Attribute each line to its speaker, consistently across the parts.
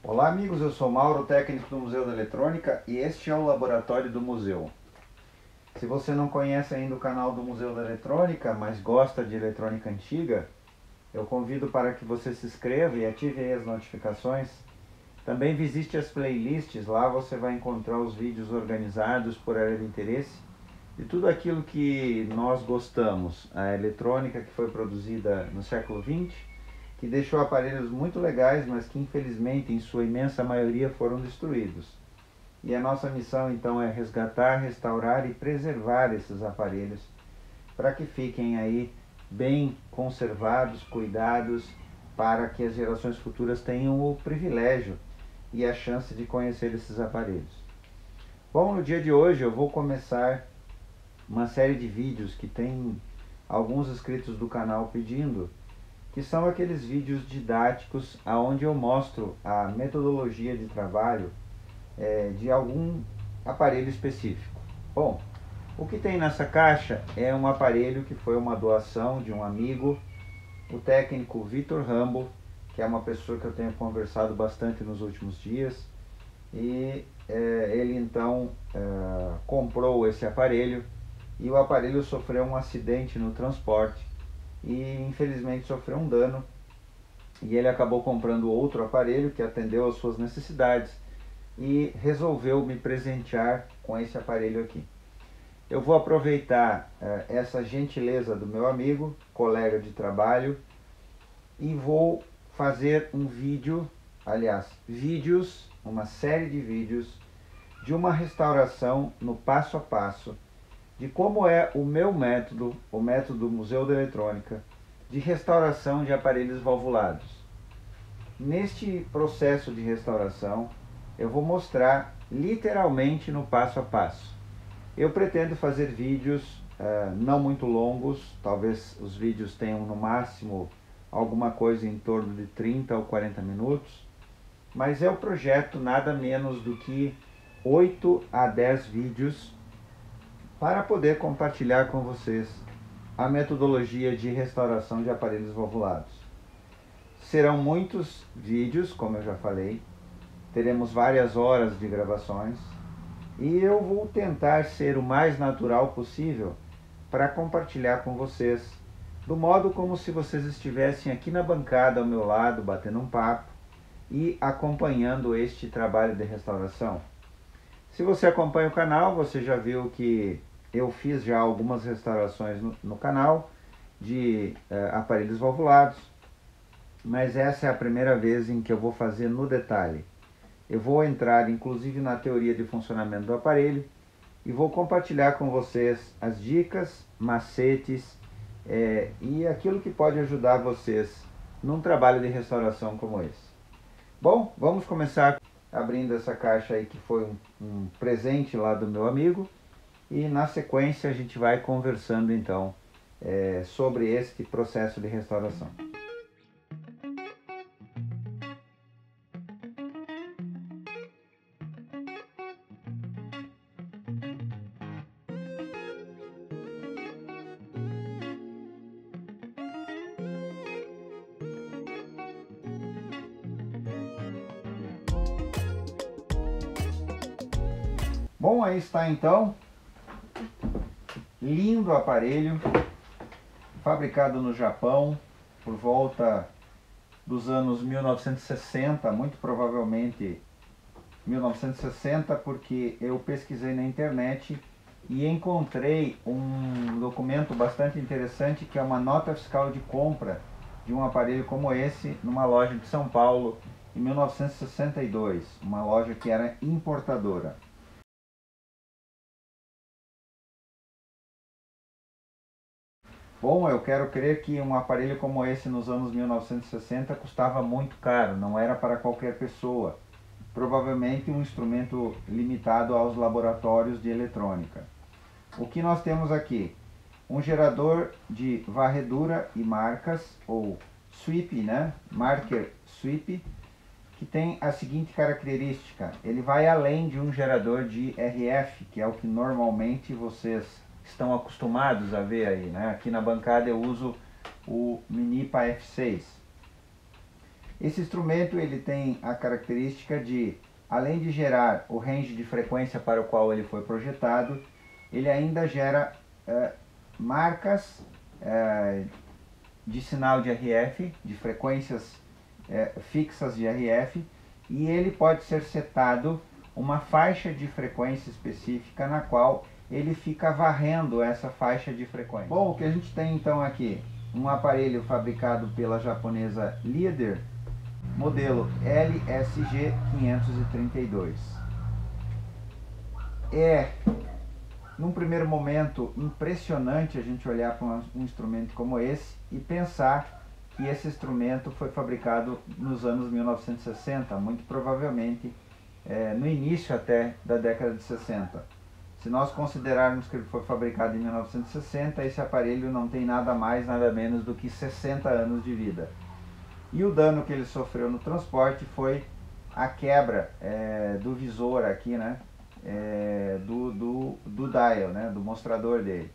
Speaker 1: Olá amigos, eu sou Mauro, técnico do Museu da Eletrônica, e este é o Laboratório do Museu. Se você não conhece ainda o canal do Museu da Eletrônica, mas gosta de eletrônica antiga, eu convido para que você se inscreva e ative aí as notificações. Também visite as playlists, lá você vai encontrar os vídeos organizados por área de interesse de tudo aquilo que nós gostamos. A eletrônica que foi produzida no século XX, que deixou aparelhos muito legais, mas que infelizmente em sua imensa maioria foram destruídos. E a nossa missão então é resgatar, restaurar e preservar esses aparelhos para que fiquem aí bem conservados, cuidados, para que as gerações futuras tenham o privilégio e a chance de conhecer esses aparelhos. Bom, no dia de hoje eu vou começar uma série de vídeos que tem alguns inscritos do canal pedindo, que são aqueles vídeos didáticos onde eu mostro a metodologia de trabalho de algum aparelho específico. Bom, o que tem nessa caixa é um aparelho que foi uma doação de um amigo, o técnico Vitor Rambo, que é uma pessoa que eu tenho conversado bastante nos últimos dias, e ele então comprou esse aparelho, e o aparelho sofreu um acidente no transporte e infelizmente sofreu um dano, e ele acabou comprando outro aparelho que atendeu às suas necessidades e resolveu me presentear com esse aparelho aqui. Eu vou aproveitar essa gentileza do meu amigo, colega de trabalho, e vou fazer um vídeo, vídeos, uma série de vídeos de uma restauração no passo a passo de como é o meu método, o método Museu da Eletrônica, de restauração de aparelhos valvulados. Neste processo de restauração, eu vou mostrar literalmente no passo a passo. Eu pretendo fazer vídeos não muito longos, talvez os vídeos tenham no máximo alguma coisa em torno de 30 ou 40 minutos, mas é o projeto nada menos do que 8 a 10 vídeos para poder compartilhar com vocês a metodologia de restauração de aparelhos valvulados. Serão muitos vídeos, como eu já falei, teremos várias horas de gravações, e eu vou tentar ser o mais natural possível para compartilhar com vocês, do modo como se vocês estivessem aqui na bancada ao meu lado, batendo um papo e acompanhando este trabalho de restauração. Se você acompanha o canal, você já viu que eu fiz já algumas restaurações no canal de aparelhos valvulados, mas essa é a primeira vez em que eu vou fazer no detalhe. Eu vou entrar inclusive na teoria de funcionamento do aparelho e vou compartilhar com vocês as dicas, macetes e aquilo que pode ajudar vocês num trabalho de restauração como esse. Bom, vamos começar abrindo essa caixa aí que foi um presente lá do meu amigo, e na sequência a gente vai conversando então sobre este processo de restauração. Bom, aí está então, lindo aparelho, fabricado no Japão por volta dos anos 1960, muito provavelmente 1960, porque eu pesquisei na internet e encontrei um documento bastante interessante, que é uma nota fiscal de compra de um aparelho como esse numa loja de São Paulo em 1962, uma loja que era importadora. Bom, eu quero crer que um aparelho como esse nos anos 1960 custava muito caro, não era para qualquer pessoa. Provavelmente um instrumento limitado aos laboratórios de eletrônica. O que nós temos aqui? Um gerador de varredura e marcas, ou sweep, né? Marker sweep, que tem a seguinte característica: ele vai além de um gerador de RF, que é o que normalmente vocês estão acostumados a ver aí, né? Aqui na bancada eu uso o Minipa F6. Esse instrumento ele tem a característica de, além de gerar o range de frequência para o qual ele foi projetado, ele ainda gera marcas de sinal de RF, de frequências fixas de RF, e ele pode ser setado uma faixa de frequência específica na qual ele fica varrendo essa faixa de frequência. Bom, o que a gente tem então aqui, um aparelho fabricado pela japonesa Leader, modelo LSG 532. Num primeiro momento, impressionante a gente olhar para um instrumento como esse e pensar que esse instrumento foi fabricado nos anos 1960, muito provavelmente no início até da década de 60. Se nós considerarmos que ele foi fabricado em 1960, esse aparelho não tem nada mais, nada menos do que 60 anos de vida. E o dano que ele sofreu no transporte foi a quebra do visor aqui, né? Do dial, né? Do mostrador dele.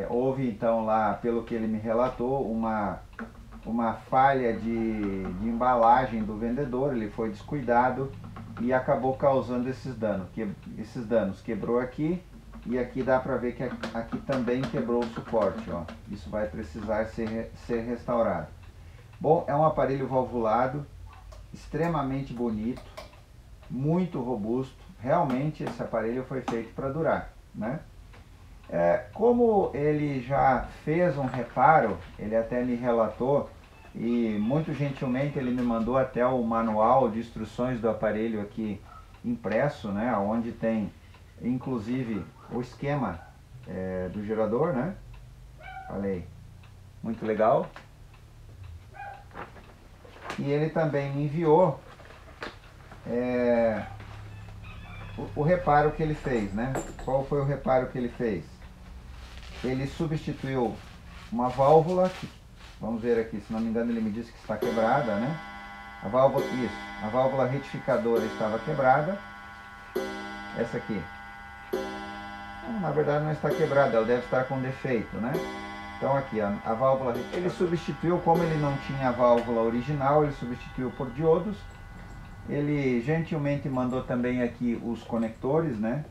Speaker 1: Houve então lá, pelo que ele me relatou, uma falha de embalagem do vendedor, ele foi descuidado e acabou causando esses danos. Quebrou aqui e aqui dá para ver que aqui também quebrou o suporte, ó. Isso vai precisar ser restaurado. Bom, é um aparelho valvulado, extremamente bonito, muito robusto. Realmente esse aparelho foi feito para durar, né? Como ele já fez um reparo, ele até me relatou, e muito gentilmente ele me mandou até o manual de instruções do aparelho aqui impresso, né? Onde tem inclusive o esquema do gerador, né? Falei, muito legal. E ele também me enviou o reparo que ele fez, né? Qual foi o reparo que ele fez? Ele substituiu uma válvula, que, vamos ver aqui, se não me engano ele me disse que está quebrada, né? A válvula retificadora estava quebrada. Essa aqui, na verdade não está quebrada, ela deve estar com defeito, né? Então aqui, a válvula, ele substituiu, como ele não tinha a válvula original, ele substituiu por diodos. Ele gentilmente mandou também aqui os conectores, né,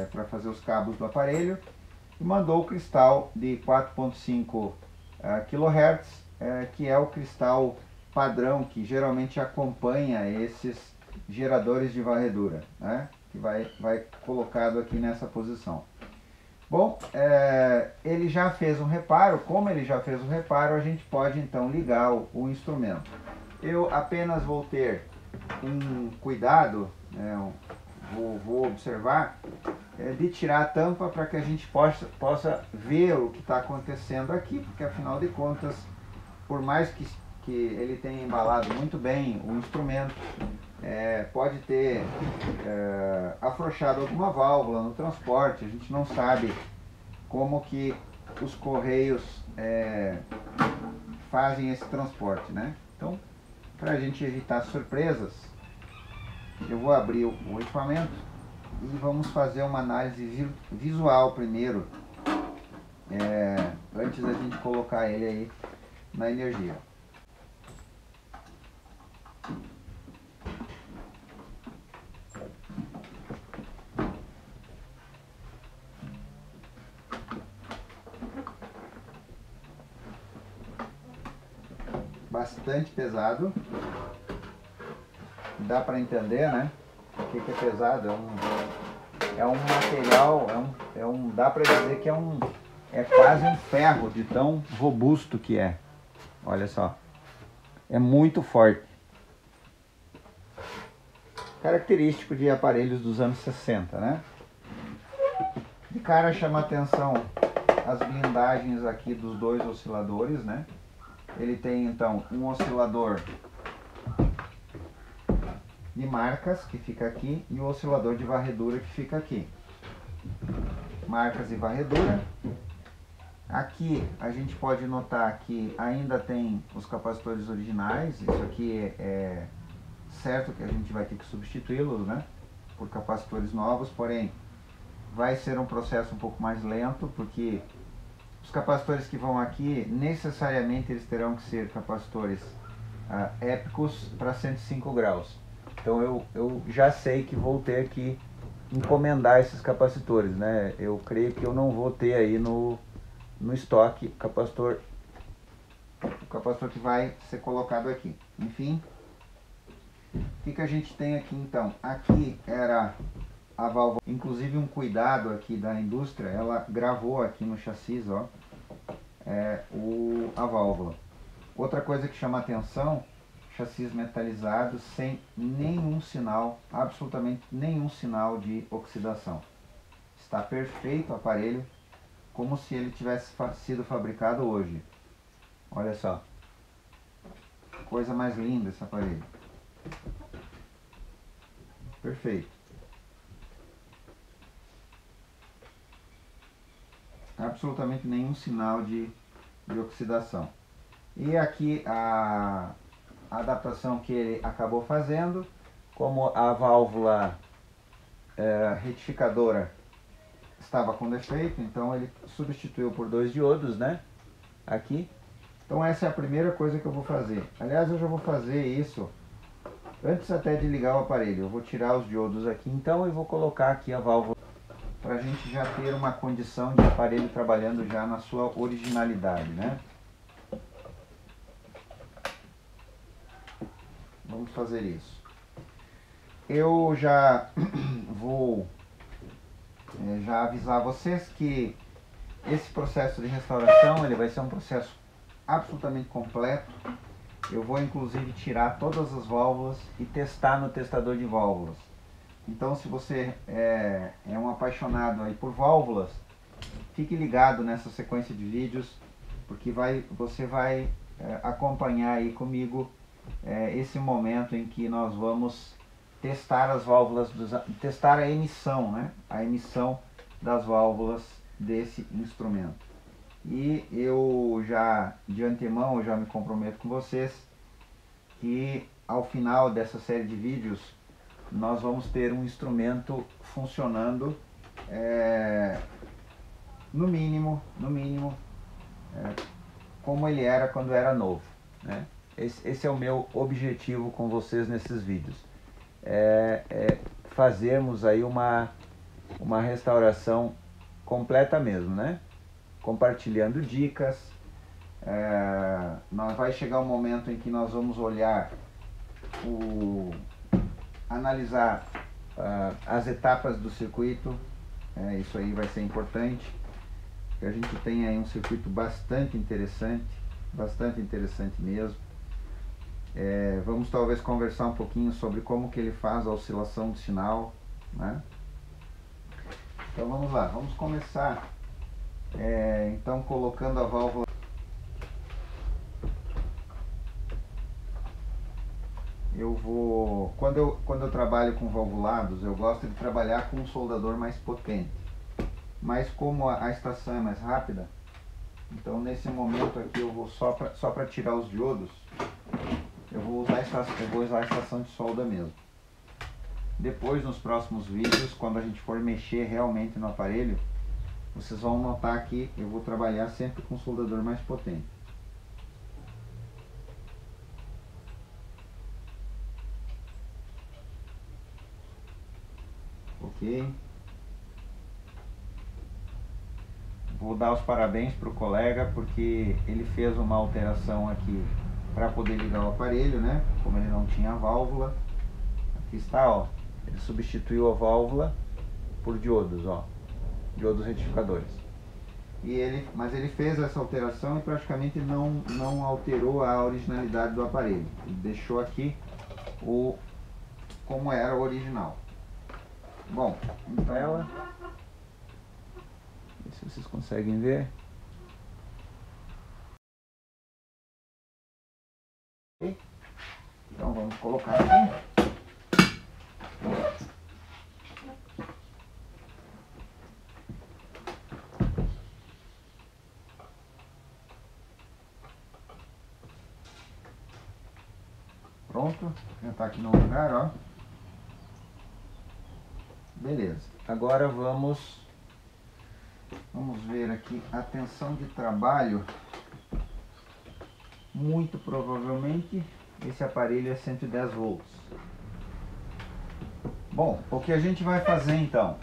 Speaker 1: para fazer os cabos do aparelho. E mandou o cristal de 4.5 kHz, que é o cristal padrão que geralmente acompanha esses geradores de varredura, né, que vai colocado aqui nessa posição. Bom, ele já fez um reparo. Como ele já fez o reparo, a gente pode então ligar o instrumento. Eu apenas vou ter um cuidado, vou observar, de tirar a tampa para que a gente possa ver o que está acontecendo aqui, porque afinal de contas, por mais que ele tenha embalado muito bem o instrumento, pode ter afrouxado alguma válvula no transporte. A gente não sabe como que os correios fazem esse transporte, né? Então, para a gente evitar surpresas, eu vou abrir o equipamento e vamos fazer uma análise visual primeiro, antes da gente colocar ele aí na energia. Bastante pesado, dá para entender, né? O que é pesado? É um material, dá para dizer que é quase um ferro de tão robusto que é. Olha só, é muito forte. Característico de aparelhos dos anos 60, né? De cara chama a atenção as blindagens aqui dos dois osciladores, né? Ele tem então um oscilador de marcas que fica aqui e o oscilador de varredura que fica aqui. Marcas e varredura. Aqui a gente pode notar que ainda tem os capacitores originais. Isso aqui é certo que a gente vai ter que substituí-los, né, por capacitores novos, porém vai ser um processo um pouco mais lento, porque os capacitores que vão aqui necessariamente eles terão que ser capacitores épicos para 105 graus. Então eu já sei que vou ter que encomendar esses capacitores, né? Eu creio que eu não vou ter aí no estoque o capacitor que vai ser colocado aqui. Enfim, o que a gente tem aqui então? Aqui era a válvula, inclusive um cuidado aqui da indústria, ela gravou aqui no chassi, ó, a válvula. Outra coisa que chama atenção, chassis metalizado sem nenhum sinal, absolutamente nenhum sinal de oxidação. Está perfeito o aparelho, como se ele tivesse sido fabricado hoje. Olha só, coisa mais linda esse aparelho. Perfeito. Absolutamente nenhum sinal de oxidação. E aqui a adaptação que ele acabou fazendo, como a válvula retificadora estava com defeito, então ele substituiu por 2 diodos, né? Aqui. Então essa é a primeira coisa que eu vou fazer. Aliás, eu já vou fazer isso antes até de ligar o aparelho. Eu vou tirar os diodos aqui então e vou colocar aqui a válvula para a gente já ter uma condição de aparelho trabalhando já na sua originalidade, né? Vamos fazer isso. Eu já vou já avisar vocês que esse processo de restauração ele vai ser um processo absolutamente completo. Eu vou inclusive tirar todas as válvulas e testar no testador de válvulas. Então, se você é um apaixonado aí por válvulas, fique ligado nessa sequência de vídeos, porque você vai acompanhar aí comigo esse momento em que nós vamos testar as válvulas, testar a emissão, né? A emissão das válvulas desse instrumento. E eu já, de antemão, eu já me comprometo com vocês que ao final dessa série de vídeos nós vamos ter um instrumento funcionando no mínimo como ele era quando era novo, né? Esse é o meu objetivo com vocês nesses vídeos, fazermos aí uma restauração completa mesmo, né? Compartilhando dicas. Nós vai chegar um momento em que nós vamos olhar analisar as etapas do circuito. Isso aí vai ser importante, que a gente tem aí um circuito bastante interessante mesmo. Vamos talvez conversar um pouquinho sobre como que ele faz a oscilação do sinal, né? Então vamos lá, vamos começar então colocando a válvula. Quando eu trabalho com valvulados, eu gosto de trabalhar com um soldador mais potente. Mas como a estação é mais rápida, então nesse momento aqui eu vou só para tirar os diodos, eu vou usar a estação de solda mesmo. Depois, nos próximos vídeos, quando a gente for mexer realmente no aparelho, vocês vão notar que eu vou trabalhar sempre com um soldador mais potente. Ok? Vou dar os parabéns para o colega, porque ele fez uma alteração aqui para poder ligar o aparelho, né? Como ele não tinha válvula. Aqui está, ó. Ele substituiu a válvula por diodos, ó. Diodos retificadores. Mas ele fez essa alteração e praticamente não alterou a originalidade do aparelho. Ele deixou aqui como era o original. Bom, então ela... se vocês conseguem ver. Então vamos colocar aqui. Pronto, já está aqui no lugar, ó. Beleza. Agora vamos ver aqui a tensão de trabalho. Muito provavelmente esse aparelho é 110 volts. Bom, o que a gente vai fazer então?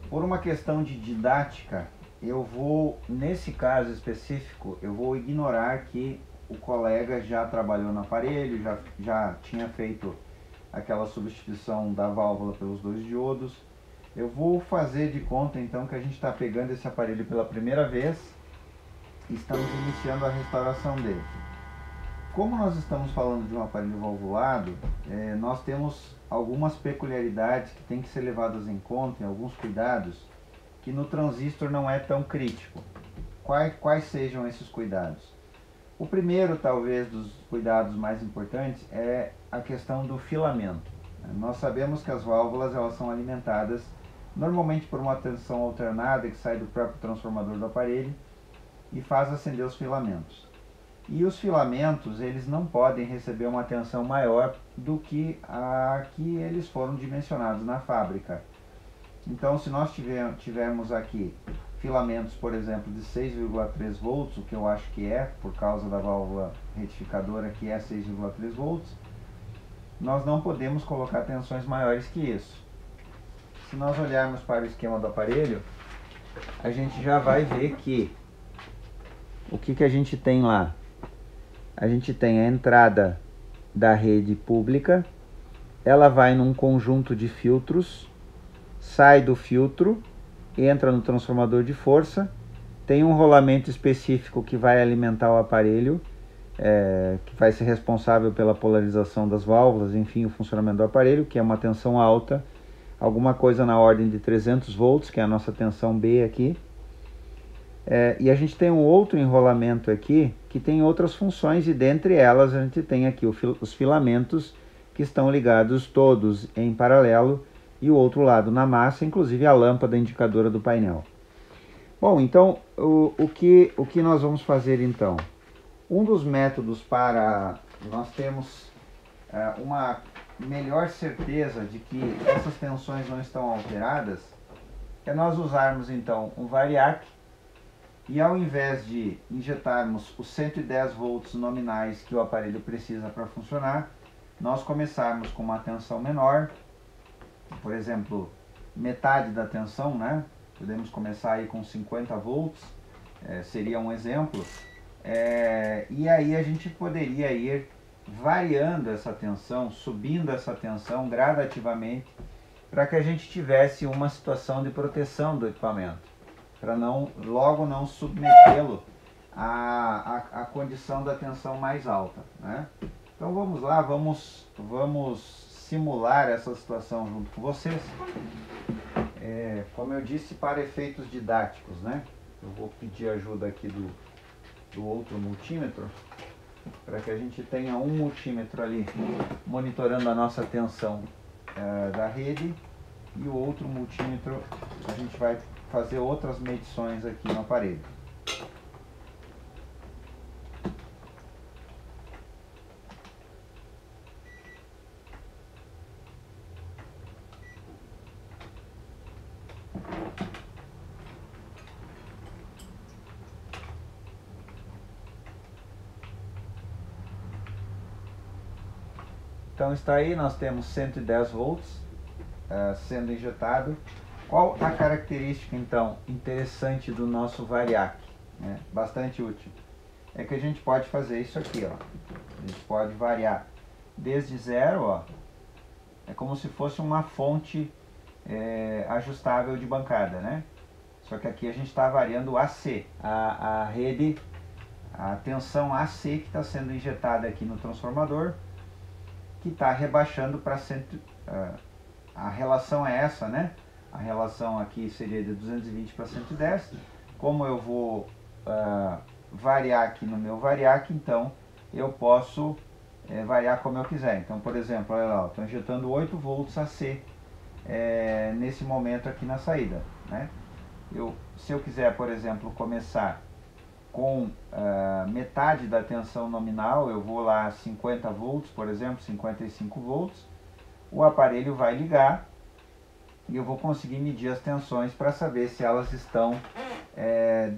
Speaker 1: Por uma questão de didática, eu vou, nesse caso específico, eu vou ignorar que o colega já trabalhou no aparelho, já tinha feito aquela substituição da válvula pelos dois diodos. Eu vou fazer de conta então que a gente está pegando esse aparelho pela primeira vez e estamos iniciando a restauração dele. Como nós estamos falando de um aparelho valvulado, nós temos algumas peculiaridades que têm que ser levadas em conta, alguns cuidados, que no transistor não é tão crítico. Quais sejam esses cuidados? O primeiro, talvez, dos cuidados mais importantes é a questão do filamento. Nós sabemos que as válvulas elas são alimentadas normalmente por uma tensão alternada que sai do próprio transformador do aparelho e faz acender os filamentos. E os filamentos, eles não podem receber uma tensão maior do que a que eles foram dimensionados na fábrica. Então, se nós tivermos aqui filamentos, por exemplo, de 6,3 volts, o que eu acho que é, por causa da válvula retificadora que é 6,3 volts, nós não podemos colocar tensões maiores que isso. Se nós olharmos para o esquema do aparelho, a gente já vai ver que o que a gente tem lá? A gente tem a entrada da rede pública, ela vai num conjunto de filtros, sai do filtro, entra no transformador de força, tem um rolamento específico que vai alimentar o aparelho, que vai ser responsável pela polarização das válvulas, enfim, o funcionamento do aparelho, que é uma tensão alta, alguma coisa na ordem de 300 volts, que é a nossa tensão B aqui. E a gente tem um outro enrolamento aqui que tem outras funções, e dentre elas a gente tem aqui os filamentos que estão ligados todos em paralelo, e o outro lado na massa, inclusive a lâmpada indicadora do painel. Bom, então o que nós vamos fazer então? Um dos métodos para nós termos uma melhor certeza de que essas tensões não estão alteradas é nós usarmos então um variac. E ao invés de injetarmos os 110 volts nominais que o aparelho precisa para funcionar, nós começarmos com uma tensão menor, por exemplo, metade da tensão, né? Podemos começar aí com 50 volts, seria um exemplo. E aí a gente poderia ir variando essa tensão, subindo essa tensão gradativamente, para que a gente tivesse uma situação de proteção do equipamento, para logo não submetê-lo à condição da tensão mais alta, né? Então vamos lá, vamos simular essa situação junto com vocês. Como eu disse, para efeitos didáticos, né? Eu vou pedir ajuda aqui do outro multímetro, para que a gente tenha um multímetro ali monitorando a nossa tensão da rede, e o outro multímetro a gente vai fazer outras medições aqui no aparelho. Então está aí, nós temos 110 volts sendo injetado. Qual a característica então interessante do nosso variac, né? Bastante útil, é que a gente pode fazer isso aqui, ó. A gente pode variar desde zero, ó. É como se fosse uma fonte ajustável de bancada, né? Só que aqui a gente está variando o AC, a rede, a tensão AC que está sendo injetada aqui no transformador, que está rebaixando para 100. A relação é essa, né? A relação aqui seria de 220 para 110. Como eu vou variar aqui no meu variac, então eu posso variar como eu quiser. Então, por exemplo, olha lá, estou injetando 8 volts AC nesse momento aqui na saída, né? Se eu quiser, por exemplo, começar com metade da tensão nominal, eu vou lá a 50 volts, por exemplo, 55 volts, o aparelho vai ligar e eu vou conseguir medir as tensões para saber se elas estão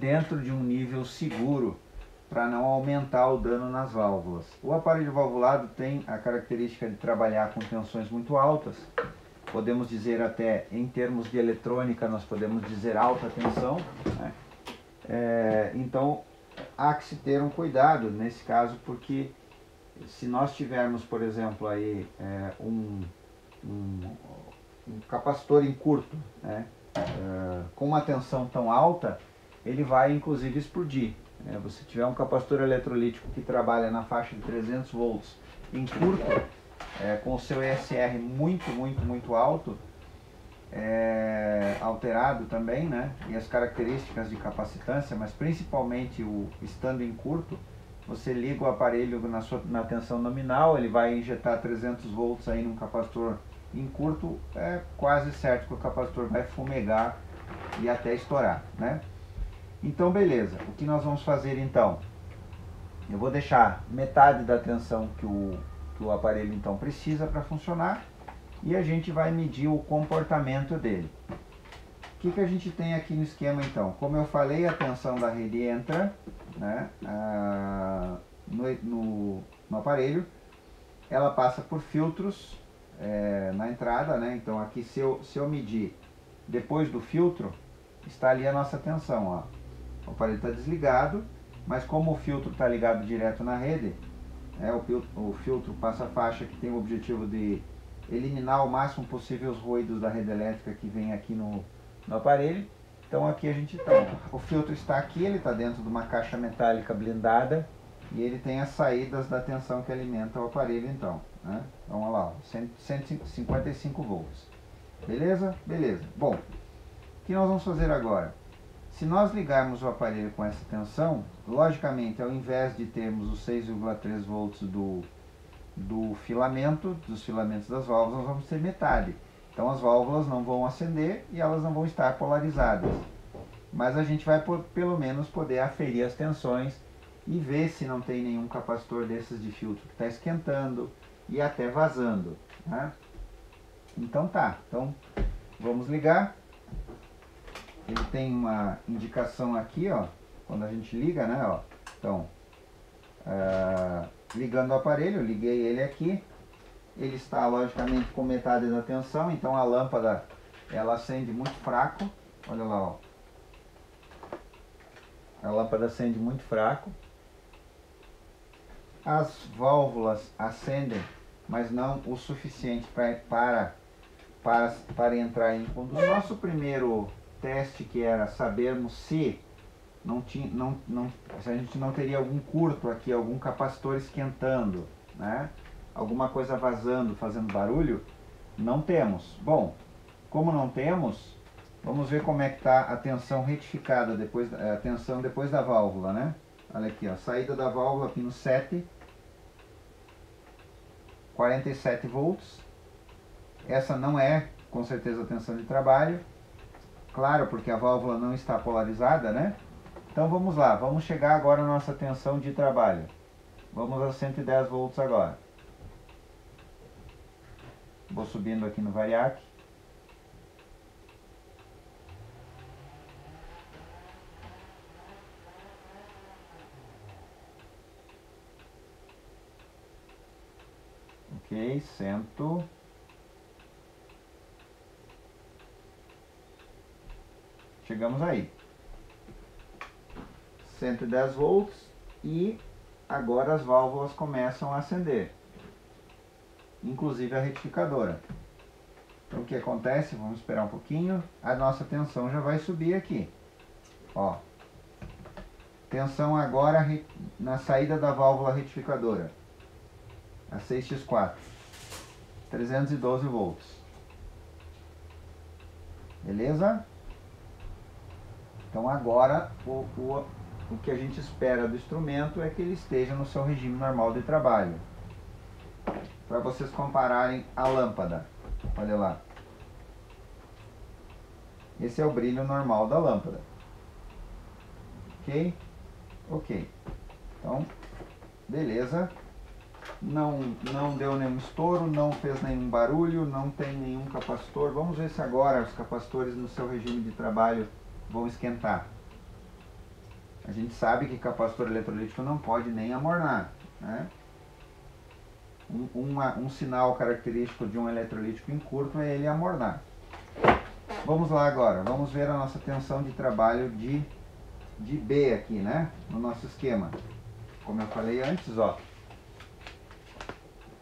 Speaker 1: dentro de um nível seguro para não aumentar o dano nas válvulas. O aparelho valvulado tem a característica de trabalhar com tensões muito altas. Podemos dizer até, em termos de eletrônica, nós podemos dizer alta tensão, né? Então, há que se ter um cuidado nesse caso, porque se nós tivermos, por exemplo, aí, um capacitor em curto, né? Com uma tensão tão alta, ele vai inclusive explodir. Você tiver um capacitor eletrolítico que trabalha na faixa de 300 volts em curto, com o seu ESR muito alto, alterado também, né? E as características de capacitância, mas principalmente estando em curto, você liga o aparelho na tensão nominal, ele vai injetar 300 volts aí num capacitor em curto, é quase certo que o capacitor vai fumegar e até estourar, né? Então, beleza. O que nós vamos fazer então? Eu vou deixar metade da tensão que o aparelho então precisa para funcionar e a gente vai medir o comportamento dele. O que a gente tem aqui no esquema então? Como eu falei, a tensão da rede entra, né, no aparelho, ela passa por filtros na entrada, né? Então aqui se eu medir depois do filtro, está ali a nossa tensão, ó. O aparelho está desligado, mas como o filtro está ligado direto na rede, o filtro passa a faixa que tem o objetivo de eliminar o máximo possível os ruídos da rede elétrica que vem aqui no aparelho. Então aqui a gente está, o filtro está aqui, ele está dentro de uma caixa metálica blindada e ele tem as saídas da tensão que alimenta o aparelho então, né? Vamos lá, ó, 155 volts. Beleza? Beleza. Bom, o que nós vamos fazer agora? Se nós ligarmos o aparelho com essa tensão, logicamente, ao invés de termos os 6,3 volts dos filamentos das válvulas, nós vamos ter metade. Então as válvulas não vão acender e elas não vão estar polarizadas. Mas a gente vai pelo menos poder aferir as tensões e ver se não tem nenhum capacitor desses de filtro que está esquentando e até vazando, né? Então tá, então vamos ligar. Ele tem uma indicação aqui, ó, quando a gente liga, né, ó. Então, ligando o aparelho, eu liguei ele aqui. Ele está, logicamente, com metade da tensão, então a lâmpada, ela acende muito fraco. Olha lá, ó. A lâmpada acende muito fraco. As válvulas acendem, mas não o suficiente para entrar em condução. O nosso primeiro teste, que era sabermos se a gente não teria algum curto aqui, algum capacitor esquentando, né? Alguma coisa vazando, fazendo barulho, não temos. Bom, como não temos, vamos ver como é que está a tensão retificada, a tensão depois da válvula, né? Olha aqui, ó, saída da válvula, pino 7, 47 volts. Essa não é, com certeza, a tensão de trabalho. Claro, porque a válvula não está polarizada, né? Então vamos lá, vamos chegar agora à nossa tensão de trabalho. Vamos a 110 volts agora. Vou subindo aqui no variac. Ok, 100. Chegamos aí. 110 volts e agora as válvulas começam a acender, inclusive a retificadora. Então o que acontece? Vamos esperar um pouquinho. A nossa tensão já vai subir aqui. Ó. Tensão agora na saída da válvula retificadora. A 6x4. 312 volts. Beleza? Então agora o que a gente espera do instrumento é que ele esteja no seu regime normal de trabalho. Para vocês compararem a lâmpada. Olha lá. Esse é o brilho normal da lâmpada. Ok? Ok. Então, beleza. Não deu nenhum estouro, não fez nenhum barulho, não tem nenhum capacitor. Vamos ver se agora os capacitores no seu regime de trabalho vão esquentar. A gente sabe que capacitor eletrolítico não pode nem amornar, né? Um sinal característico de um eletrolítico em curto é ele amornar. Vamos lá agora, vamos ver a nossa tensão de trabalho de B aqui, né? No nosso esquema. Como eu falei antes, ó,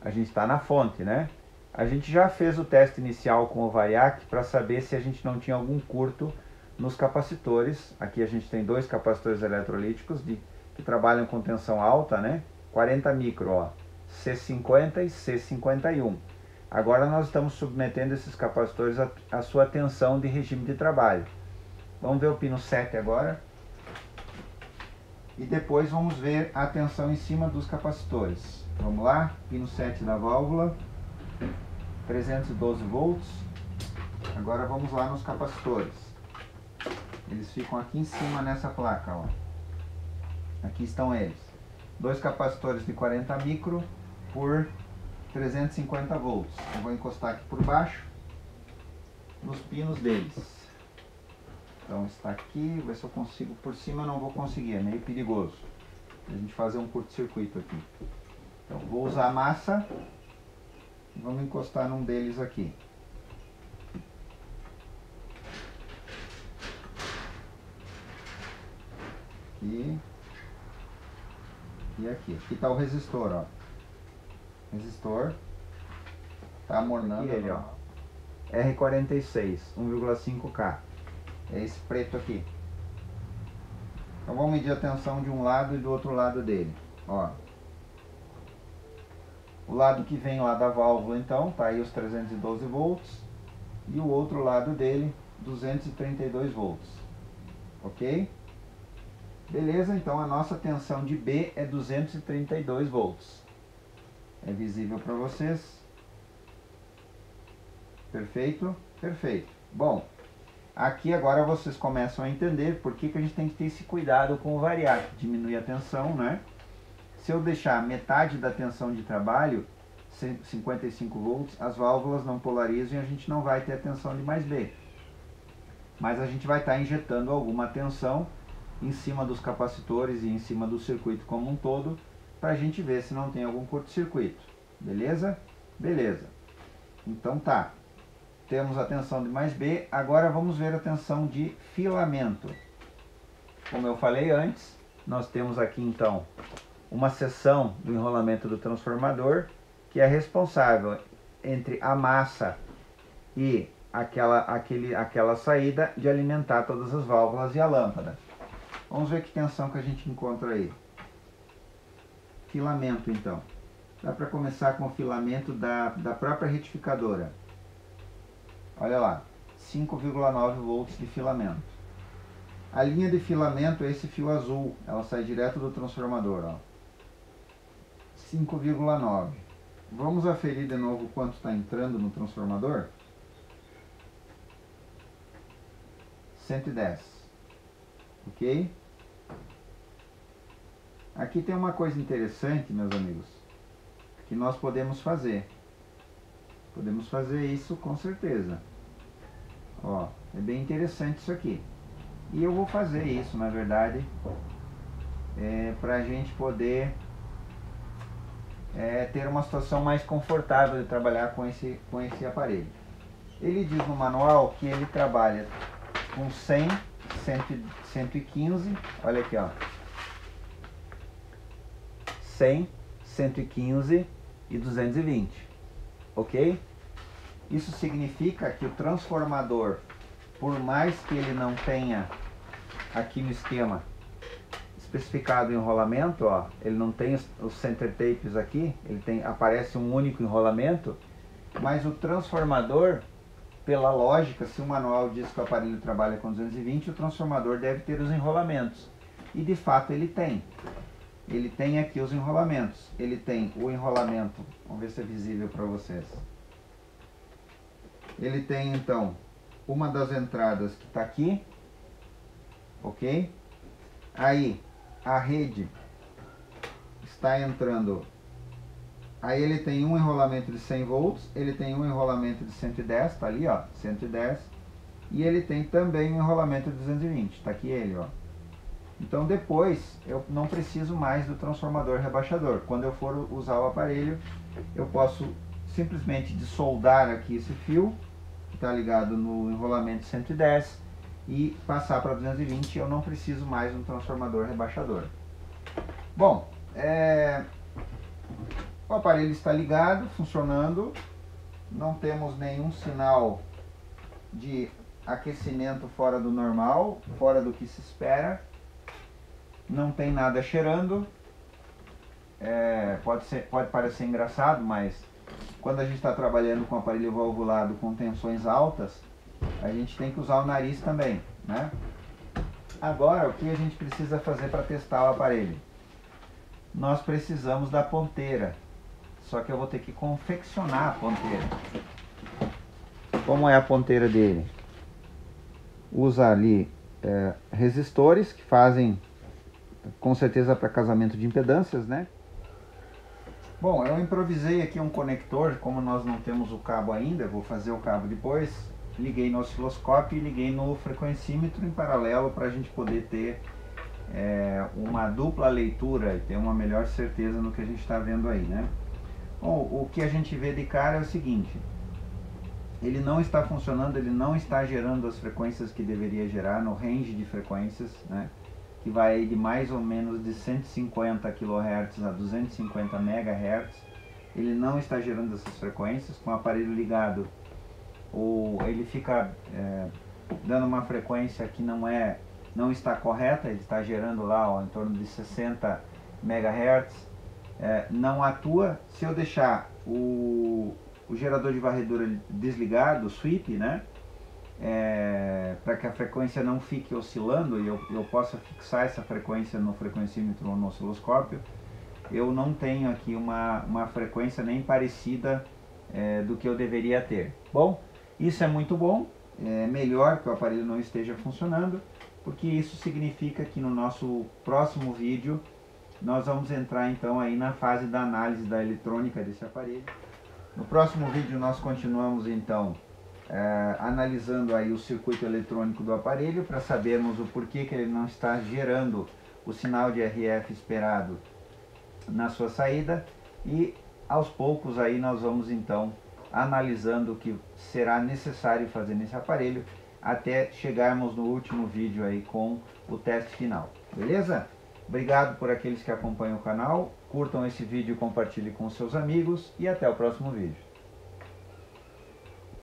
Speaker 1: a gente está na fonte, né? A gente já fez o teste inicial com o variac para saber se a gente não tinha algum curto nos capacitores. Aqui a gente tem dois capacitores eletrolíticos que trabalham com tensão alta, né? 40 micro, ó, C50 e C51. Agora nós estamos submetendo esses capacitores à sua tensão de regime de trabalho. Vamos ver o pino 7 agora. E depois vamos ver a tensão em cima dos capacitores. Vamos lá, pino 7 da válvula, 312 volts. Agora vamos lá nos capacitores. Eles ficam aqui em cima nessa placa, ó. Aqui estão eles. Dois capacitores de 40 micro por 350 volts. Eu vou encostar aqui por baixo nos pinos deles. Então está aqui, vou ver se eu consigo. Por cima eu não vou conseguir, é meio perigoso a gente fazer um curto-circuito aqui. Então vou usar a massa e vamos encostar num deles aqui. E aqui. Aqui está o resistor, ó. Resistor. Está amornando aqui ele, ó. R46, 1,5K. É esse preto aqui. Então vamos medir a tensão de um lado e do outro lado dele. Ó. O lado que vem lá da válvula, então, tá aí os 312 volts. E o outro lado dele, 232 volts. Ok? Beleza, então a nossa tensão de B é 232 volts. É visível para vocês? Perfeito? Perfeito. Bom, aqui agora vocês começam a entender por que a gente tem que ter esse cuidado com o variac. Diminuir a tensão, né? Se eu deixar metade da tensão de trabalho, 55 volts, as válvulas não polarizam e a gente não vai ter a tensão de mais B. Mas a gente vai estar injetando alguma tensão em cima dos capacitores e em cima do circuito como um todo, para a gente ver se não tem algum curto-circuito. Beleza? Beleza. Então tá. Temos a tensão de mais B, agora vamos ver a tensão de filamento. Como eu falei antes, nós temos aqui então uma seção do enrolamento do transformador que é responsável entre a massa e aquela saída de alimentar todas as válvulas e a lâmpada. Vamos ver que tensão que a gente encontra aí. Filamento então. Dá para começar com o filamento da própria retificadora. Olha lá, 5,9 volts de filamento. A linha de filamento é esse fio azul, ela sai direto do transformador, ó. 5,9. Vamos aferir de novo quanto está entrando no transformador. 110. Ok? Aqui tem uma coisa interessante, meus amigos, que nós podemos fazer. Podemos fazer isso com certeza. Ó, é bem interessante isso aqui. E eu vou fazer isso, na verdade, para a gente poder ter uma situação mais confortável de trabalhar com esse aparelho. Ele diz no manual que ele trabalha com 100, 115, olha aqui, ó. 100, 115 e 220, ok? Isso significa que o transformador, por mais que ele não tenha aqui no esquema especificado o enrolamento, ó, ele não tem os center tapes aqui, aparece um único enrolamento, mas o transformador, pela lógica, se o manual diz que o aparelho trabalha com 220, o transformador deve ter os enrolamentos. E de fato ele tem. Ele tem aqui os enrolamentos. Ele tem o enrolamento, vamos ver se é visível para vocês. Ele tem então uma das entradas que está aqui, ok? Aí a rede está entrando, aí ele tem um enrolamento de 100 volts, ele tem um enrolamento de 110, está ali, ó, 110, e ele tem também um enrolamento de 220, está aqui ele, ó. Então depois eu não preciso mais do transformador rebaixador. Quando eu for usar o aparelho, eu posso simplesmente desoldar aqui esse fio que está ligado no enrolamento 110 e passar para 220. Eu não preciso mais um transformador rebaixador. Bom, o aparelho está ligado, funcionando. Não temos nenhum sinal de aquecimento fora do normal, fora do que se espera. Não tem nada cheirando. Pode parecer engraçado, mas quando a gente está trabalhando com aparelho valvulado com tensões altas, a gente tem que usar o nariz também, né? Agora, o que a gente precisa fazer para testar o aparelho? Nós precisamos da ponteira, só que eu vou ter que confeccionar a ponteira. Como é a ponteira dele? Usa ali resistores que fazem com certeza para casamento de impedâncias, né? Bom, eu improvisei aqui um conector, como nós não temos o cabo ainda, vou fazer o cabo depois. Liguei no osciloscópio e liguei no frequencímetro em paralelo para a gente poder ter uma dupla leitura e ter uma melhor certeza no que a gente está vendo aí, né? Bom, o que a gente vê de cara é o seguinte: ele não está funcionando, ele não está gerando as frequências que deveria gerar no range de frequências, né? Que vai de mais ou menos de 150 kHz a 250 MHz. Ele não está gerando essas frequências. Com o aparelho ligado, ele fica dando uma frequência que não está correta. Ele está gerando lá em torno de 60 MHz. Não atua. Se eu deixar o gerador de varredura desligado, o sweep, né? Para que a frequência não fique oscilando e eu possa fixar essa frequência no frequencímetro ou no osciloscópio, eu não tenho aqui uma frequência nem parecida do que eu deveria ter. Bom, isso é muito bom, é melhor que o aparelho não esteja funcionando, porque isso significa que no nosso próximo vídeo nós vamos entrar então aí na fase da análise da eletrônica desse aparelho. No próximo vídeo nós continuamos então analisando aí o circuito eletrônico do aparelho para sabermos o porquê que ele não está gerando o sinal de RF esperado na sua saída, e aos poucos aí nós vamos então analisando o que será necessário fazer nesse aparelho até chegarmos no último vídeo aí com o teste final, beleza? Obrigado por aqueles que acompanham o canal, curtam esse vídeo e compartilhem com seus amigos e até o próximo vídeo.